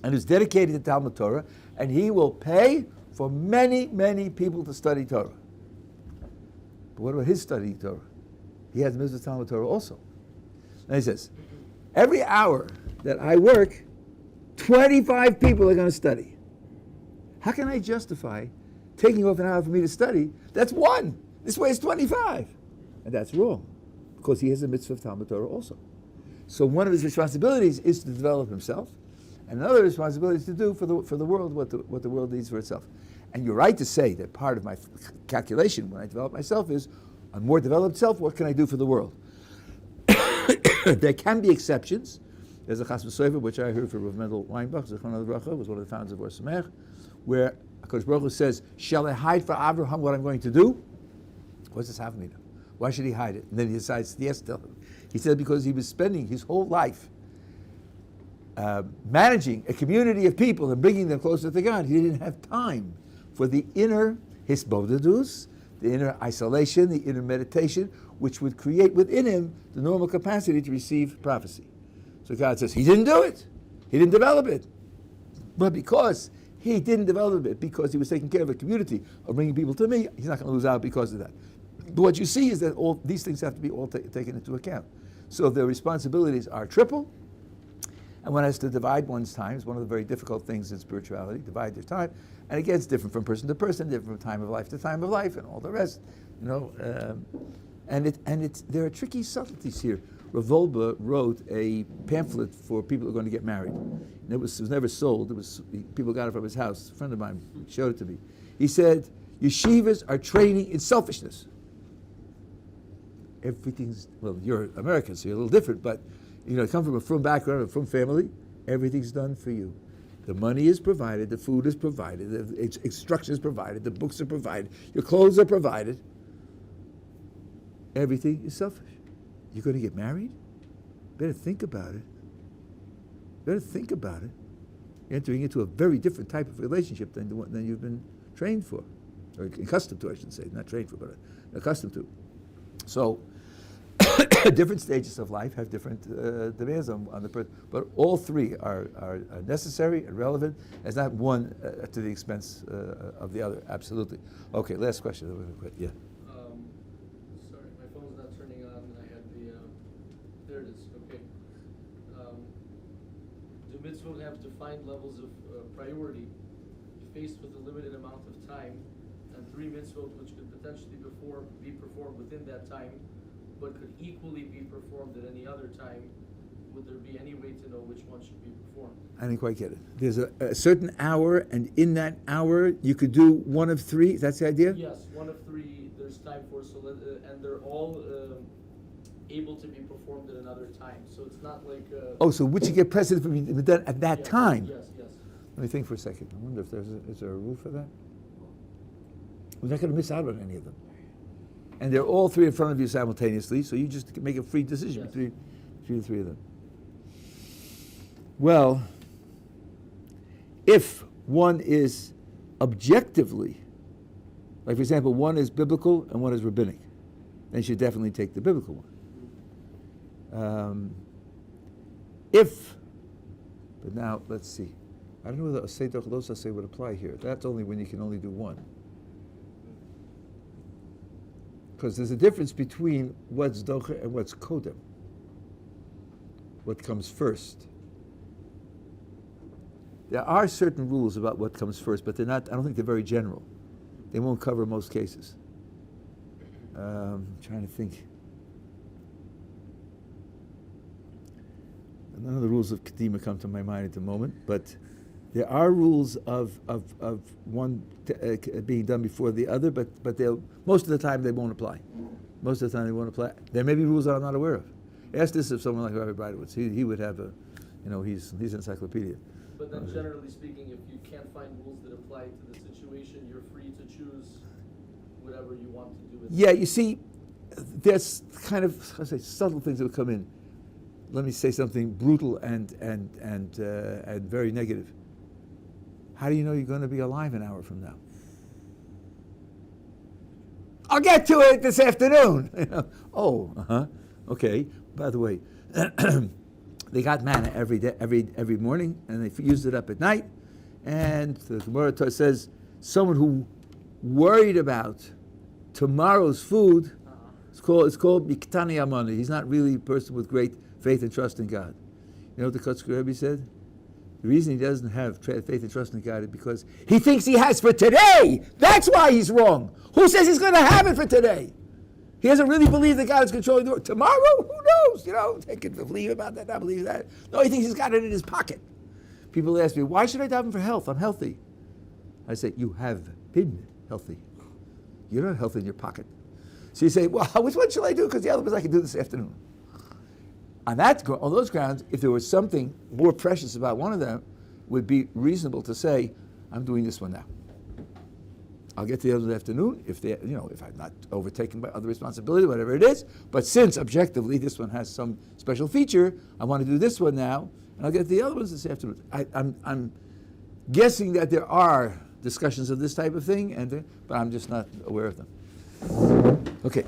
and who's dedicated to Talmud Torah, and he will pay for many, many people to study Torah. But what about his studying Torah? He has mitzvahs Talmud Torah also. And he says, every hour that I work, 25 people are going to study. How can I justify taking off an hour for me to study? That's one. This way it's 25. And that's wrong, because he has a mitzvah of Talmud Torah also. So one of his responsibilities is to develop himself, and another responsibility is to do for the world what the world needs for itself. And you're right to say that part of my calculation when I develop myself is, a more developed self, what can I do for the world? There can be exceptions. There's a Chas v'Sofer, which I heard from Rav Mendel Weinbach, Zichrono Livracha, was one of the founders of Har Sinai, where HaKadosh Baruch Hu says, shall I hide for Avraham what I'm going to do? What does this have me to? Why should he hide it? And then he decides, yes, tell him. He said because he was spending his whole life managing a community of people and bringing them closer to God. He didn't have time for the inner hisbodedus, the inner isolation, the inner meditation, which would create within him the normal capacity to receive prophecy. So God says, he didn't do it. He didn't develop it. But because he didn't develop it, because he was taking care of a community of bringing people to me, he's not going to lose out because of that. But what you see is that all these things have to be all taken into account. So the responsibilities are triple, and one has to divide one's time. It's one of the very difficult things in spirituality, divide their time. And again, it's different from person to person, different from time of life to time of life, and all the rest. You know, there are tricky subtleties here. Rav Wolbe wrote a pamphlet for people who are going to get married. And it was never sold. People got it from his house. A friend of mine showed it to me. He said, yeshivas are training in selfishness. Everything's, well, you're American, so you're a little different, but you know, come from a frum background, a frum family, everything's done for you. The money is provided, the food is provided, the instruction is provided, the books are provided, your clothes are provided. Everything is selfish. You're going to get married? Better think about it. Better think about it. You're entering into a very different type of relationship than you've been trained for, or accustomed to, I should say, not trained for, but accustomed to. So, different stages of life have different demands on the person, but all three are necessary and relevant. It's not one to the expense of the other. Absolutely. Okay, last question. Yeah. Sorry, my phone's not turning on, and I had there it is. Okay. Do mitzvot have defined levels of priority faced with a limited amount of time, and three mitzvot which could potentially be performed within that time, but could equally be performed at any other time? Would there be any way to know which one should be performed? I didn't quite get it. There's a certain hour, and in that hour, you could do one of three. That's the idea? Yes, one of three. There's time for, and they're all able to be performed at another time. So it's not like. So which you get precedent for being done at that time? Yes, yes. Let me think for a second. I wonder if is there a rule for that? We're not going to miss out on any of them. And they're all three in front of you simultaneously, so you just make a free decision between the three of them. Well, if one is objectively, like for example, one is biblical and one is rabbinic, then you should definitely take the biblical one. But now, let's see. I don't know whether Asay Dochlos Asay would apply here. That's only when you can only do one. Because there's a difference between what's docha and what's kodem. What comes first. There are certain rules about what comes first, but they're not. I don't think they're very general. They won't cover most cases. I'm trying to think. None of the rules of Kedima come to my mind at the moment, but There are rules of one being done before the other, but most of the time they won't apply. Most of the time they won't apply. There may be rules that I'm not aware of. Ask this of someone like Rabbi Breitowitz. He would have a, he's an encyclopedia. But then generally speaking, if you can't find rules that apply to the situation, you're free to choose whatever you want to do with Yeah, you see, there's kind of subtle things that would come in. Let me say something brutal and very negative. How do you know you're going to be alive an hour from now? I'll get to it this afternoon. Okay. By the way, they got manna every day, every morning, and they used it up at night. And the Gemara says someone who worried about tomorrow's food, it's called Miktani Amani. He's not really a person with great faith and trust in God. You know what the Kotzker Rebbe said? The reason he doesn't have faith and trust in God is because he thinks he has for today. That's why he's wrong. Who says he's going to have it for today? He doesn't really believe that God is controlling the world. Tomorrow, who knows? They could believe about that, not believe that. No, he thinks he's got it in his pocket. People ask me, why should I daven for health? I'm healthy. I say, you have been healthy. You're not healthy in your pocket. So you say, well, which one shall I do? Because the other ones I can do this afternoon. On those grounds, if there was something more precious about one of them, it would be reasonable to say, I'm doing this one now. I'll get to the other afternoon if I'm not overtaken by other responsibility, whatever it is. But since objectively this one has some special feature, I want to do this one now, and I'll get to the other ones this afternoon. I'm guessing that there are discussions of this type of thing, but I'm just not aware of them. Okay.